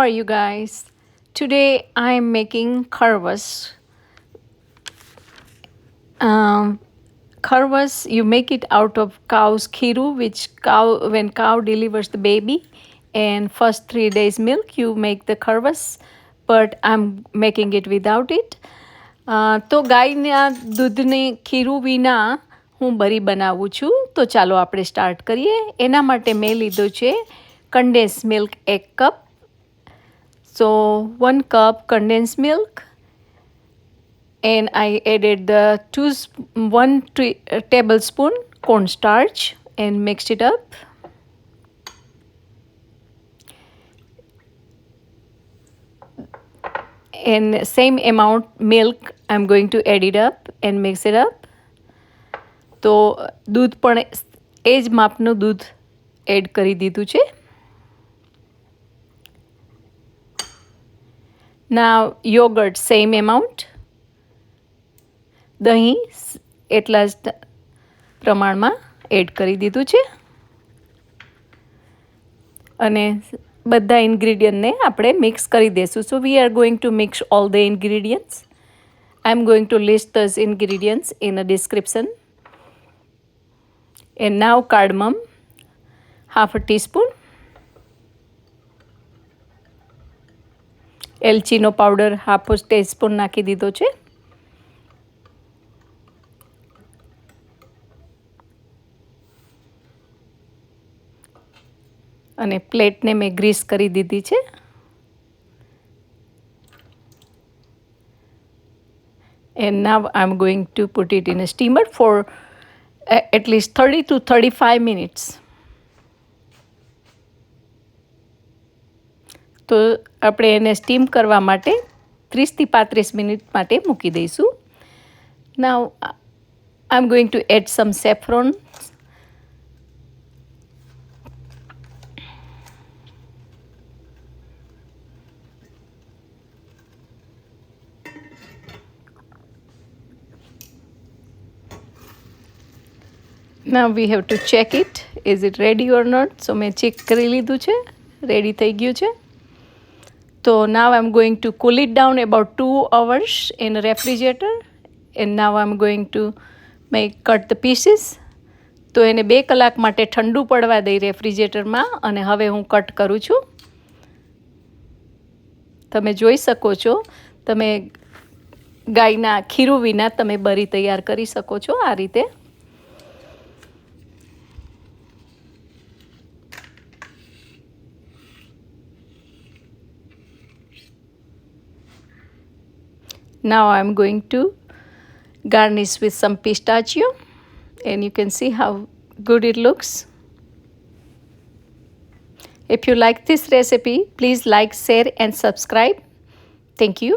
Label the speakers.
Speaker 1: are you guys? Today I am making kharvas. Um, Kharvas, you make it out of cow's khiru, which when cow delivers the baby, and first 3 days milk, you make the kharvas. But I'm making it without it. તો ગાયના દૂધની ખીરું વિના હું બરી બનાવું છું. તો ચાલો આપણે સ્ટાર્ટ કરીએ. એના માટે મેં લીધો છે condense milk 1 cup. So 1 cup condensed milk, and I added the 1 tablespoon cornstarch and mixed it up. And same amount milk I'm going to add it up and mix it up. તો દૂધ પણ એ જ માપનું દૂધ add કરી દીધું છે. Now yogurt same amount. દહીં એટલા જ પ્રમાણમાં એડ કરી દીધું છે. અને બધા ઇન્ગ્રીડિયન્ટને આપણે મિક્સ કરી દઈશું. So we are going to mix all the ingredients. I am going to list those ingredients in a description. And now cardamom, half a teaspoon. એલચીનો પાવડર હાફ ટીસ્પૂન નાખી દીધો છે. અને પ્લેટને મેં ગ્રીસ કરી દીધી છે. And now I'm going to put it in a steamer for at least 30 to 35 minutes. તો આપણે એને સ્ટીમ કરવા માટે 30થી 35 મિનિટ માટે મૂકી દઈશું. Now I'm going to add some saffron. Now we have to check it. Is it ready or not? So મેં check કરી લીધું છે. રેડી થઈ ગયું છે. So now I'm going to cool it down about 2 hours in a refrigerator, and now I'm going to cut the pieces. તો એને 2 કલાક માટે ઠંડુ પડવા દઈ રેફ્રિજરેટરમાં, અને હવે હું કટ કરું છું. તમે જોઈ શકો છો, તમે ગાયના ખીરું વિના તમે બરી તૈયાર કરી શકો છો આ રીતે. Now I'm going to garnish with some pistachio, and you can see how good it looks. If you like this recipe, please like, share and subscribe. Thank you.